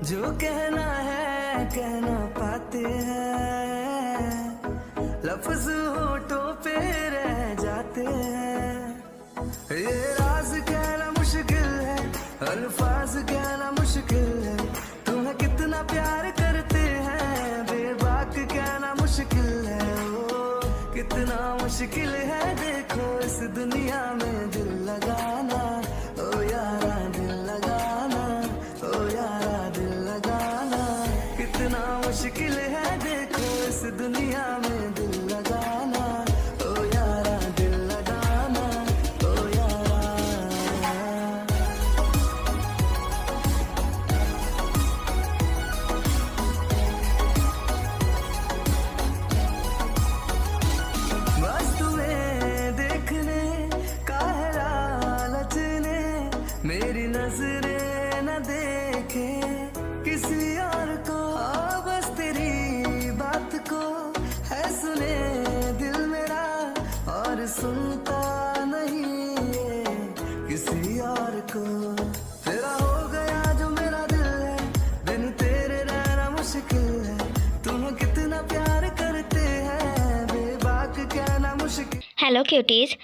जो कहना है कहना पाते हैं, लफ्ज होठों पे रह जाते हैं। ये राज कहना मुश्किल है, अल्फाज कहना मुश्किल है। तुम्हें कितना प्यार करते हैं बेबाक कहना मुश्किल है। ओ कितना मुश्किल है देखो इस दुनिया में दिल लगाना। ओ यारा दिल लगाना, ओ यारा दिल लगाना। कितना मुश्किल है देखो इस दुनिया में दिल लगाना। ओ यारा दिल लगाना, ओ यारा। बस तुम्हें देखने का है लालच ने, मेरी नजरें न देखे किसी और को। बस तेरी बात को है सुने दिल मेरा, और सुनता नहीं ये किसी और को। तेरा हो गया जो मेरा दिल है, बिन तेरे रहना मुश्किल है। तुम्हें कितना प्यार करते हैं बेबाक कहना मुश्किल। हेलो क्यूटीज़,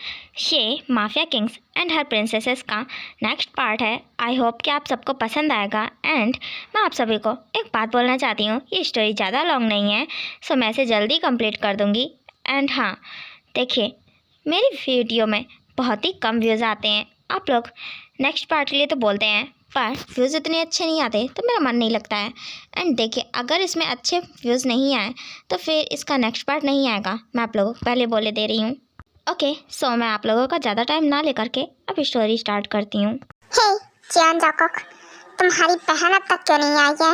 ये mafia Kings and her princesses का नेक्स्ट पार्ट है। आई होप कि आप सबको पसंद आएगा। एंड मैं आप सभी को एक बात बोलना चाहती हूँ, ये स्टोरी ज़्यादा लॉन्ग नहीं है, सो मैं इसे जल्दी कंप्लीट कर दूँगी। एंड हाँ, देखिए मेरी वीडियो में बहुत ही कम व्यूज़ आते हैं। आप लोग नेक्स्ट पार्ट के लिए तो बोलते हैं, पर व्यूज़ इतने अच्छे नहीं आते तो मेरा मन नहीं लगता है। एंड देखिए, अगर इसमें अच्छे व्यूज़ नहीं आए तो फिर इसका नेक्स्ट पार्ट नहीं आएगा। मैं आप लोगों को पहले बोले दे रही हूँ। ओके, सो मैं आप लोगों का ज़्यादा टाइम ना लेकर के अब स्टोरी स्टार्ट करती हूँ। हे जियान जॉकॉक, तुम्हारी बहन अब तक क्यों नहीं आई है?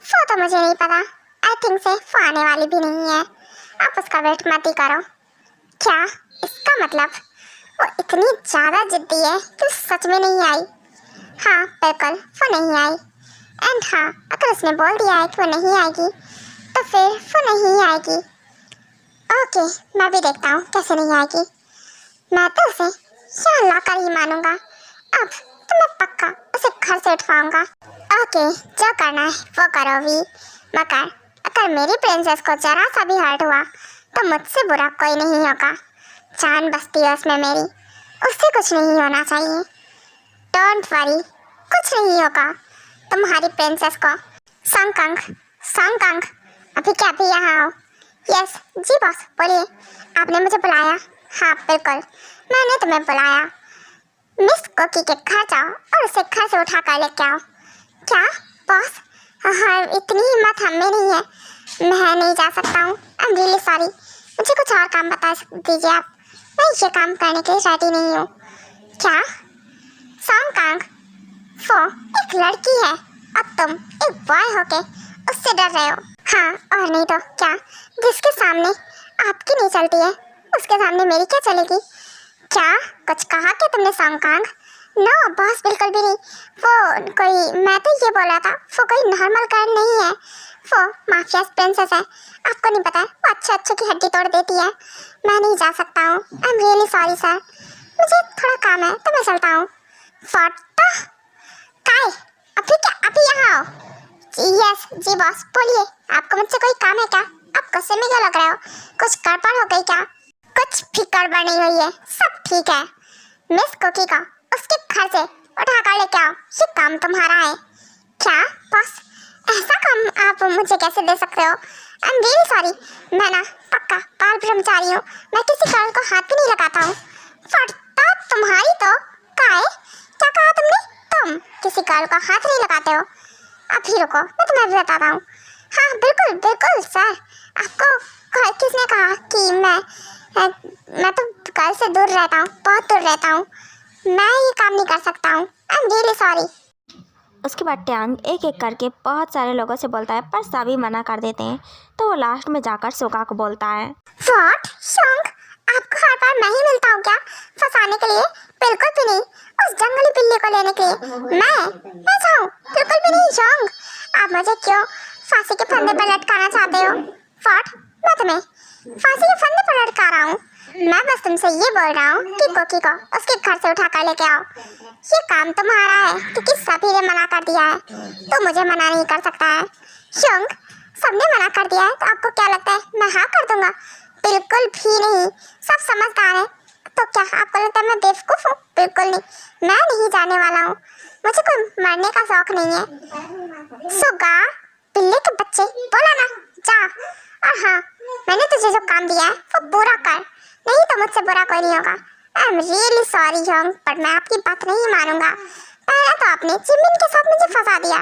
वो तो मुझे नहीं पता। आई थिंक से वो आने वाली भी नहीं है। आप उसका वेट मत ही करो। क्या इसका मतलब वो इतनी ज़्यादा जिद्दी है कि सच में नहीं आई? हाँ बिल्कुल, वो नहीं आई। एंड हाँ, अगर उसने बोल दिया है कि वो नहीं आएगी तो फिर वो नहीं आएगी। ओके, मैं भी देखता हूँ कैसे नहीं आएगी। मैं तो उसे यहाँ ला कर ही मानूंगा। अब तो मैं पक्का उसे घर से उठवाऊंगा। ओके, जो करना है वो करो भी, मगर अगर मेरी प्रिंसेस को जरा सा भी हर्ट हुआ तो मुझसे बुरा कोई नहीं होगा। जान बसती है उसमें मेरी, उससे कुछ नहीं होना चाहिए। डोंट वरी, कुछ नहीं होगा तुम्हारी प्रिंसेस को। संगकंग, संगकंग, अभी क्या अभी यहाँ आओ। यस जी बॉस, बोलिए, आपने मुझे बुलाया? हाँ बिल्कुल, मैंने तुम्हें बुलाया। मिस कुकी के घर जाओ और उसे घर से उठा कर लेके आओ। क्या बॉस? हाँ, इतनी हिम्मत हम में नहीं है, मैं नहीं जा सकता हूँ। आई एम रियली सॉरी, मुझे कुछ और काम बता दीजिए आप। मैं ये काम करने के लिए रेडी नहीं हूँ। क्या? संगकांग, वो एक लड़की है और तुम एक बॉय होके उससे डर रहे हो? हाँ और नहीं तो क्या, जिसके सामने आपकी नहीं चलती है उसके सामने मेरी क्या चलेगी? क्या कुछ कहा क्या तुमने संगकांग? नो बॉस, बिल्कुल भी नहीं। वो कोई, मैं तो ये बोला था, वो कोई नॉर्मल गर्ल नहीं है, वो माफिया प्रिंसेस है। आपको नहीं पता है, वो अच्छे अच्छे की हड्डी तोड़ देती है। मैं नहीं जा सकता हूँ। I am really sorry sir, मुझे थोड़ा काम है तो मैं चलता हूँ। फटा काय, अभी क्या अभी यहाँ आओ। यस जी बॉस, बोलिए, आपको मुझसे कोई काम है क्या? आप गुस्से में क्यों लग रहे हो? कुछ गड़बड़ हो गई क्या? कुछ भी गड़बड़ नहीं हुई है, सब ठीक है। मिस कुकी का उसके घर से उठा कर लेके आओ, ये काम तुम्हारा है। क्या बॉस, ऐसा काम आप मुझे कैसे दे सकते हो? आई एम रियली सॉरी, मैं ना पक्का बाल ब्रह्मचारी हूँ, मैं किसी गर्ल को हाथ भी नहीं लगाता हूँ। फटता तुम्हारी तो काय, क्या कहा तुमने? तुम किसी गर्ल को हाथ नहीं लगाते हो? अभी रुको, मैं तुम्हें भी बताता हूँ। हाँ बिल्कुल बिल्कुल सर, आपको किसने कहा कि मैं तो गर्ल से दूर रहता हूँ, बहुत दूर रहता हूँ। मैं ये काम नहीं कर सकता हूँ। I am really sorry. उसके बाद ट्यांग एक एक करके बहुत सारे लोगों से बोलता है, पर सभी मना कर देते हैं। तो वो लास्ट में जाकर सोका को बोलता है, व्हाट शोंग, आपको हर बार मैं ही मिलता हूँ क्या फंसाने के लिए? बिल्कुल भी नहीं, उस जंगली बिल्ली को लेने के लिए मैं जाऊँ? बिल्कुल भी नहीं शोंग, आप मुझे क्यों फांसी के फंदे पर लटकाना चाहते हो? व्हाट, मैं तुम्हें फांसी के फंदे पर लटका रहा हूँ? मैं बस तुमसे ये बोल रहा हूँ कि कोकी को उसके घर से उठा कर लेके आओ। ये काम तुम्हारा है क्योंकि सभी ने मना कर दिया है, तो मुझे मना नहीं कर सकता है। योंग, सबने मना कर दिया है तो आपको क्या लगता है मैं हाँ कर दूंगा? बिल्कुल भी नहीं, सब समझदार है। तो क्या आपको लगता है मैं बेवकूफ हूँ? बिल्कुल नहीं, मैं नहीं जाने वाला हूँ। मुझे कोई मरने का शौक नहीं है। सुगा, बिल्ली के बच्चे, बोला ना जा। और हाँ, मैंने तुझे जो काम दिया है वो पूरा कर, नहीं तो मुझसे बुरा कोई नहीं होगा। I am really sorry Yong, पर मैं आपकी बात नहीं मानूंगा। पहले तो आपने जिमिन के साथ मुझे फंसा दिया।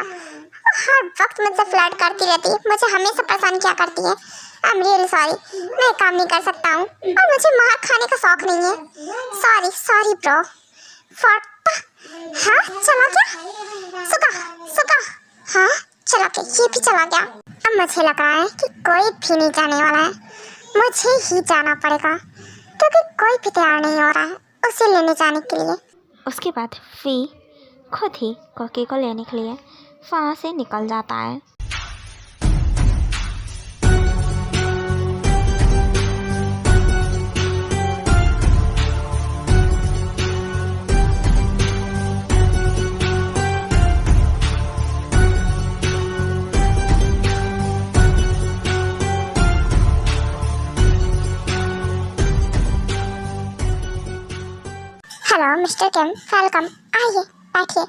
वो हर वक्त मुझसे फ्लर्ट करती रहती है, मुझे हमेशा परेशान किया करती है। आई एम रियली सॉरी, मैं काम नहीं कर सकता हूँ और मुझे मार खाने का शौक नहीं है। Sorry sorry bro. हाँ चला गया सुगा, सुगा। हाँ चला गया, ये भी चला गया। अब मुझे लग रहा है कि कोई भी नहीं जाने वाला है, मुझे ही जाना पड़ेगा क्योंकि कोई भी तैयार नहीं हो रहा है उसे लेने जाने के लिए। उसके बाद फी खुद ही कोकी को लेने के लिए वहाँ से निकल जाता है। हेलो मिस्टर किम, वेलकम। आइए बैठिए।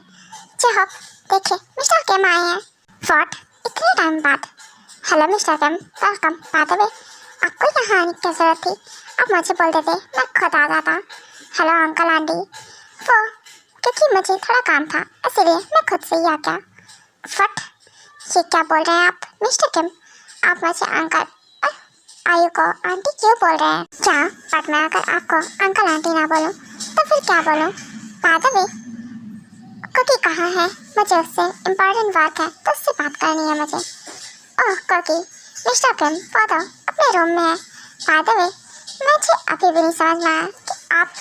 चहप, देखिए मिस्टर किम आए हैं। व्हाट, इतने टाइम बाद? हेलो मिस्टर किम, वेलकम। बात है, आपको यहाँ आने की जरूरत थी, आप मुझे बोल देते मैं खुद आ जाता। Hello uncle aunty. वो क्योंकि मुझे थोड़ा काम था इसलिए मैं खुद से ही आ गया। व्हाट, ये क्या बोल रहे हैं आप मिस्टर किम? आप मुझे अंकल आयु को आंटी क्यों बोल रहे हैं? क्या बट मैं अगर आपको अंकल आंटी ना बोलूं तो फिर क्या बोलूं? बात है, कोकी कहाँ है? मुझे उससे इम्पोर्टेंट वर्क है तो उससे बात करनी है मुझे। ओह कोकी, मिस्टर किम वो तो अपने रूम में है। बात है, मुझे अभी भी नहीं समझ में आया कि आप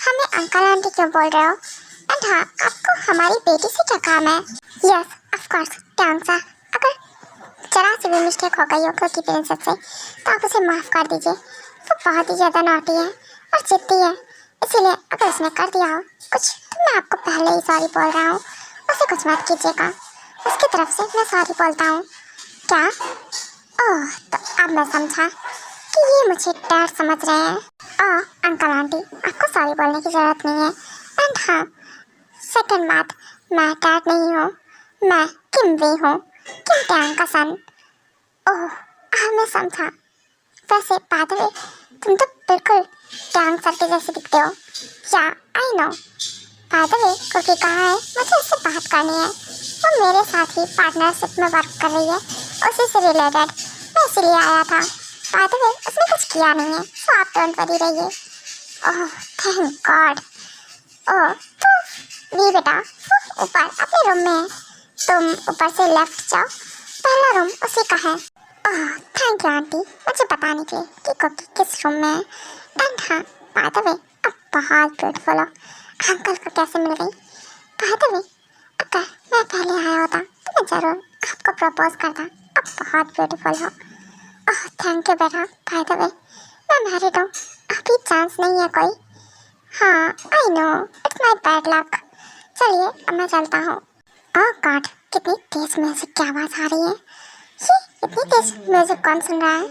हमें अंकल आंटी क्यों बोल रहे हो। एंड हाँ, आपको हमारी बेटी से क्या काम है? यस ऑफ कोर्स ट्यांगसा, अगर जरा सी भी मिस्टेक हो गई हो कोकी प्रिंसेस से तो आप उसे माफ़ कर दीजिए। वो बहुत ही ज़्यादा नॉटी है और जिद्दी है, इसीलिए अगर उसने कर दिया हो कुछ तो मैं आपको पहले ही सॉरी बोल रहा हूँ, उसे कुछ मत कीजिएगा। उसकी तरफ से मैं सॉरी बोलता हूँ। क्या? ओह, तो अब मैं समझा कि ये मुझे डर समझ रहे हैं। ओह अंकल आंटी, आपको सॉरी बोलने की ज़रूरत नहीं है। एंड हाँ, सेकंड बात, मैं डैड नहीं हूँ, मैं किम वी हूँ, किम टैंग का सन। ओह मैं समझा। वैसे बात है, तुम तो बिल्कुल टैंग सर के जैसे दिखते हो। या आई नो। बात है, कोकी कहाँ है? मुझे उससे बात करनी है। वो मेरे साथ ही पार्टनरशिप में वर्क कर रही है, उसी से रिलेटेड। मैं इसलिए आया था। बात है, उसने कुछ किया नहीं है, तो आप डोंट वरी रहिए। Oh thank God. ओह तो वी बेटा, वो ऊपर अपने रूम में है, तुम ऊपर से लेफ्ट जाओ, पहला रूम उसी का है। ओह थैंक यू आंटी, मुझे बताने के लिए कि कोकी किस रूम में है। एंड हाँ, बात है, अब बहुत ब्यूटीफुल हो। अंकल को कैसे मिल गई? बात है, अगर मैं पहले आया होता तो मैं ज़रूर आपको प्रपोज करता। अब बहुत ब्यूटीफुल हो। ओह थैंक यू बेटा। बात है, मैं मैरिड हूँ, अभी चांस नहीं है कोई। हाँ I know, it's my bad luck. चलिए अब मैं चलता हूँ। ओह गॉड, कितनी तेज म्यूजिक की आवाज़ आ रही है। ये इतनी तेज म्यूजिक कौन सुन रहा है?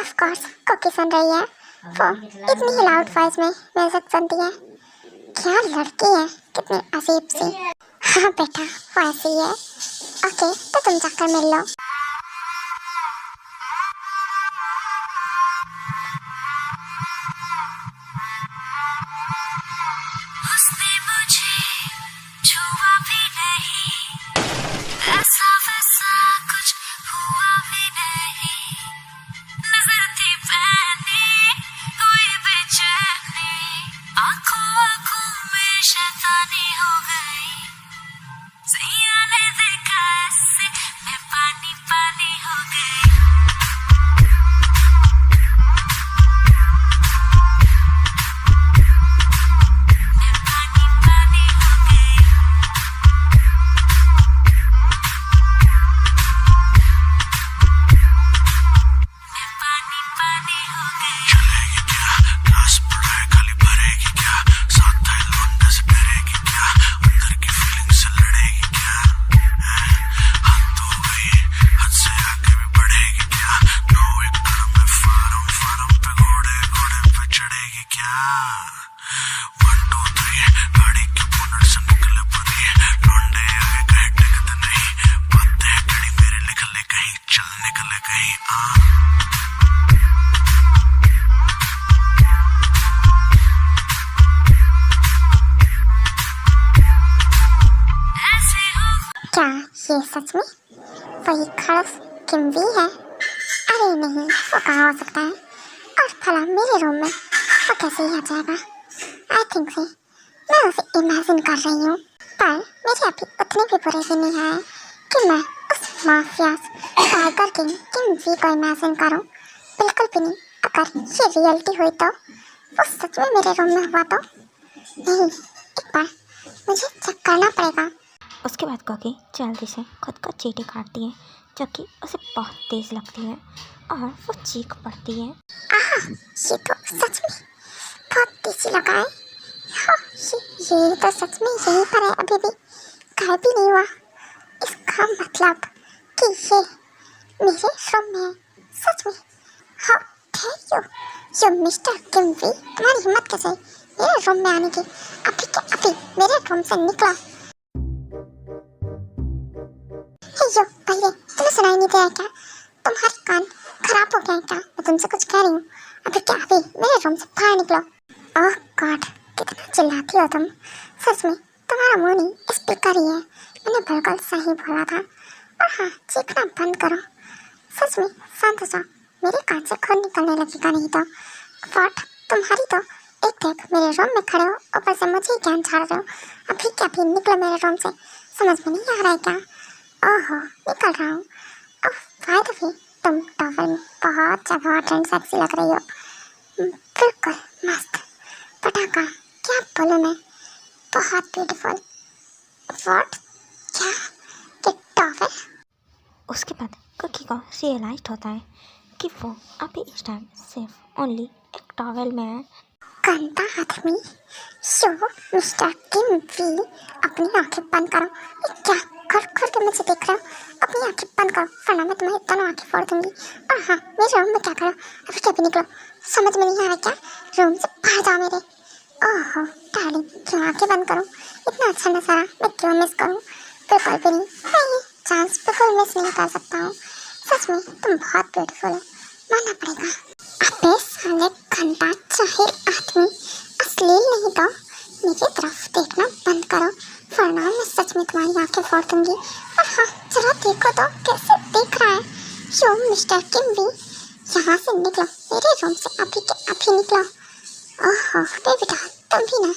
ऑफ कोर्स कोकी सुन रही है। वो इतनी ही लाउड वॉइस में म्यूजिक सुनती है। क्या लड़की है, कितनी अजीब सी। हाँ बेटा, वो ऐसी ही है। ओके तो तुम जाकर मिल लो। उसने मुझे छुआ भी नहीं, ऐसा वैसा कुछ हुआ भी नहीं। नजर थी पहनी हुई बेचैनी, आंखों आंखों में शैतानी हो गई। सैया ने देखा ऐसे मैं पानी पानी हो गई। क्या 1 2 3 गाड़ी के बोनट से निकले परी लौंडे आए कहीं टिकते नहीं बातें कड़ी मेरे लिख ले कहीं चल निकले कहीं ऐसे हो क्या ये सच में वही खड़स किमवी है? अरे नहीं, वो कहाँ हो सकता है? और भला मेरे रूम में वो कैसे ही आ जाएगा? आई थिंक से मैं उसे इमेजिन कर रही हूँ, पर मेरे अभी उतने भी बुरे दिन नहीं आए कि मैं उस माफियास टाइगर किंग किमवी को इमेजिन करूँ। बिल्कुल भी नहीं। अगर ये रियलिटी हुई तो वो सच में मेरे रूम में हुआ तो नहीं, एक बार मुझे चेक करना पड़ेगा। उसके बाद कॉकी जल्दी से खुद को चींटी काटती है जो कि उसे बहुत तेज़ लगती है और वो चीख पड़ती है। आहा, ये तो सच में बहुत तेजी लगा है। हाँ, ये तो सच में यहीं पर है, अभी भी गायब भी नहीं हुआ। इसका मतलब कि ये मेरे रूम में है, सच में। हाँ, थैंक यू मिस्टर किमवी। तुम्हारी हिम्मत कैसे मेरे रूम में आने की? अभी के अभी मेरे रूम से निकलो। यो भैया, तुम्हें सुनाई नहीं दिया क्या? तुम्हारे कान खराब हो गए हैं क्या? मैं तुमसे कुछ कह रही हूँ। अभी क्या अभी मेरे रूम से बाहर निकलो। ओह गॉड, कितना चिल्लाती हो तुम। सच में तुम्हारा मुंह नहीं स्पीकर ही है। मैंने बिल्कुल सही बोला था। और हाँ, चीखना बंद करो। सच में शांत हो जाओ, मेरे कान से खून निकलने लगेगा नहीं तो। व्हाट, तुम्हारी तो एक देख मेरे रूम में खड़े हो, ऊपर से मुझे ही ज्ञान झाड़ रहे हो। अभी क्या अभी निकलो मेरे रूम से। समझ में नहीं आ रहा है क्या? ओहो, निकल रहा हूँ। ओह बाय द वे, तुम टॉवल में बहुत ज़्यादा हॉट एंड सेक्सी लग रही हो। बिल्कुल मस्त पटाखा। क्या बोलूँ मैं, बहुत ब्यूटीफुल। व्हाट, क्या ये टॉवल? उसके बाद कुकी को रियलाइज होता है कि वो अभी इस टाइम सिर्फ ओनली एक टॉवेल में है। गंदा आदमी। यो मिस्टर किमवी, अपनी आंखें बंद करो। ये क्या खुर खुर के मुझे देख रहे हो? अपनी आंखें बंद करो वरना मैं तुम्हारी दोनों आंखें फोड़ दूंगी। और हाँ, मेरे रूम में क्या करो? अभी क्या भी निकलो। समझ में नहीं आ रहा क्या? रूम से बाहर जाओ मेरे। ओहो डार्लिंग, क्यों आंखें बंद करूँ? इतना अच्छा नजारा मैं क्यों मिस करूँ? बिल्कुल भी नहीं, मैं ये चांस बिल्कुल मिस नहीं कर सकता हूँ। सच में तुम बहुत ब्यूटीफुल हो, मानना पड़ेगा। अबे साले गंदा जाहिल आदमी, अश्लील नहीं तो मेरी तरफ देखना बंद करो वरना मैं सच में तुम्हारी आंखें फोड़ दूंगी। और हाँ, जरा देखो तो कैसे देख रहा है। यो मिस्टर किमवी, यहाँ से निकलो, मेरे रूम से अभी के अभी निकलो। ओहो बेटा, तुम भी ना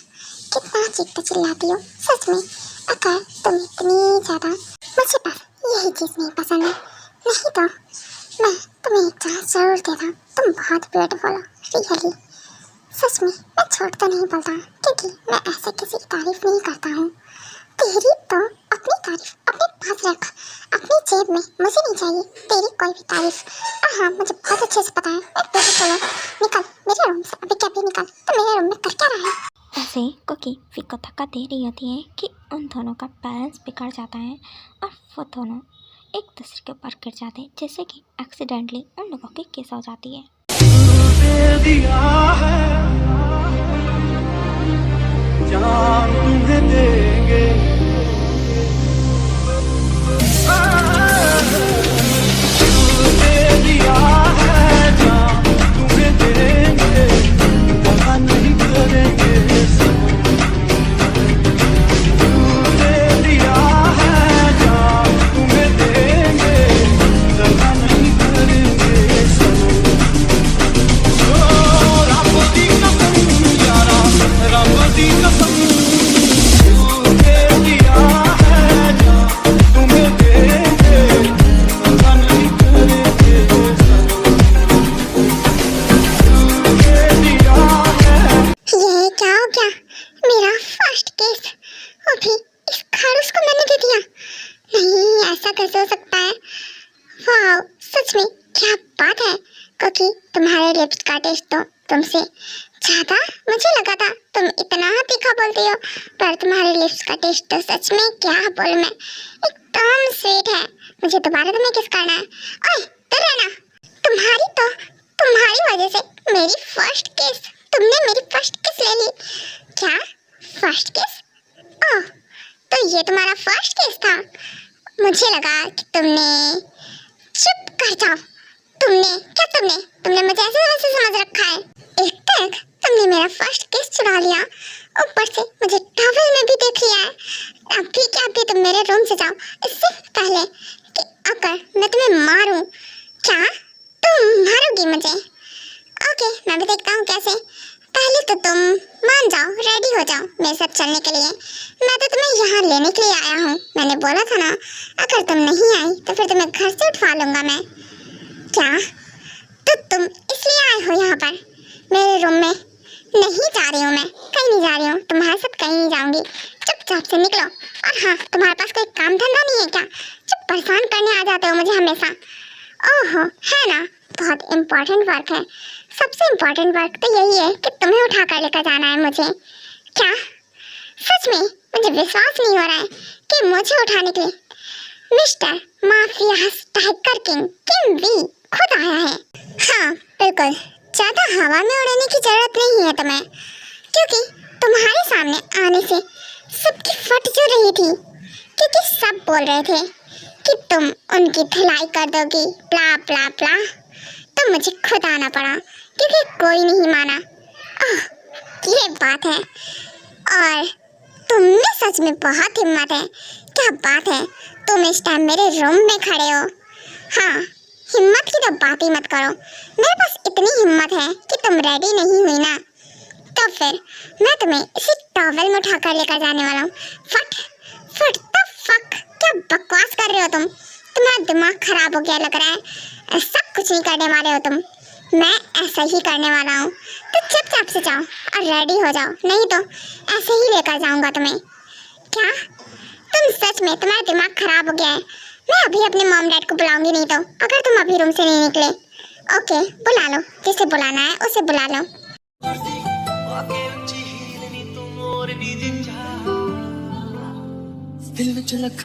कितना चीखते चिल्लाती हो। सच में अगर तुम इतनी ज़्यादा, मुझे बस यही चीज़ नहीं पसंद है, नहीं तो मैं तुम्हें एक चांस जरूर देता। तुम बहुत ब्यूटीफुल हो रियली। सच में मैं झूठ तो नहीं बोलता क्योंकि मैं ऐसे किसी की तारीफ नहीं करता हूँ। तेरी तो अपनी तारीफ अपने पास रख, अपनी जेब में। मुझे नहीं चाहिए तेरी कोई भी तारीफ। और हाँ, मुझे बहुत अच्छे से पता है मैं ब्यूटीफुल हूँ। निकल मेरे रूम से, अभी क्या भी निकल। तो मेरे रूम में कर क्या रहा है? ऐसे ही कुकी फिर को धक्का दे रही होती है कि उन दोनों का बैलेंस बिगड़ जाता है और वो दोनों एक दूसरे के ऊपर गिर जाते हैं, जैसे कि एक्सीडेंटली उन लोगों की किस हो जाती है। दे दिया है जान तुम्हें देंगे, दे दिया है जान तुम्हें देंगे, वफा नहीं करेंगे। दे दिया है जान तुम्हें देंगे, वफा नहीं करेंगे। ये क्या हो गया? मेरा फर्स्ट केस अभी इस खड़ूस को मैंने दे दिया। नहीं, ऐसा कैसे हो सकता है? वाह, सच में क्या बात है। क्योंकि तुम्हारे लिप्स का टेस्ट तो तुमसे ज्यादा मुझे लगा था। तुम इतना तीखा बोलती हो, पर तुम्हारे लिप्स का टेस्ट तो सच में क्या बोलूं मैं, एकदम स्वीट है। मुझे दोबारा तुम्हें किस करना है? ओए, डर रहना। तुम्हारी वजह से मेरी फर्स्ट केस तुमने मेरी फर्स्ट किस ले ली। क्या फर्स्ट किस? ओह, तो ये तुम्हारा फर्स्ट किस था। मुझे लगा कि तुमने, चुप कर जाओ। तुमने मुझे ऐसे वैसे समझ रखा है। एक तक तुमने मेरा फर्स्ट किस चुरा लिया, ऊपर से मुझे टॉवल में भी देख लिया है। अभी क्या अभी तुम मेरे रूम से जाओ, इससे पहले कि अगर मैं तुम्हें मारूं। क्या तुम मारोगी मुझे? ओके, मैं भी देखता हूँ कैसे। पहले तो तुम मान जाओ, रेडी हो जाओ मेरे साथ चलने के लिए। मैं तो तुम्हें यहाँ लेने के लिए आया हूँ। मैंने बोला था ना, अगर तुम नहीं आई तो फिर तुम्हें घर से उठवा लूंगा मैं। क्या तो तुम इसलिए आए हो यहाँ पर मेरे रूम में? नहीं जा रही हूँ मैं, कहीं नहीं जा रही हूँ, तुम्हारे साथ कहीं नहीं जाऊंगी। चुपचाप से निकलो। और हाँ, तुम्हारे पास कोई काम धंधा नहीं है क्या? चुप परेशान करने आ जाते हो मुझे हमेशा। ओहो, है ना, बहुत इम्पोर्टेंट वर्क है। सबसे इम्पोर्टेंट वर्क तो यही है कि तुम्हें उठा कर लेकर जाना है मुझे। क्या सच में? मुझे विश्वास नहीं हो रहा है कि मुझे उठाने के लिए मिस्टर माफिया टाइगर किंग वी खुद आया है। हाँ बिल्कुल, ज्यादा हवा में उड़ने की जरूरत नहीं है तुम्हें, क्योंकि तुम्हारे सामने आने से सबकी फट जो रही थी, क्योंकि सब बोल रहे थे कि तुम उनकी धुलाई कर दोगी, ब्ला ब्ला ब्ला। तो मुझे खुद आना पड़ा क्योंकि कोई नहीं माना। ओह, ये बात है। और तुम में सच में बहुत हिम्मत है। क्या बात है, तुम इस टाइम मेरे रूम में खड़े हो। हाँ, हिम्मत की तो बात ही मत करो। मेरे पास इतनी हिम्मत है कि तुम रेडी नहीं हुई ना, तो फिर मैं तुम्हें इसी टॉवल में उठाकर लेकर जाने वाला हूँ। फट द फक, क्या बकवास कर रहे हो तुम? तुम्हारा दिमाग खराब हो गया लग रहा है। ऐसा कुछ नहीं करने वाले हो तुम, मैं ऐसा ही करने वाला हूँ। तो चुपचाप से जाओ और रेडी हो जाओ, नहीं तो ऐसे ही लेकर जाऊँगा तुम्हें। क्या तुम सच में, तुम्हारा दिमाग खराब हो गया है? मैं अभी अपने मॉम डैड को बुलाऊंगी, नहीं तो अगर तुम अभी रूम से नहीं निकले। ओके, बुला लो, जिसे बुलाना है उसे बुला लो। दिल में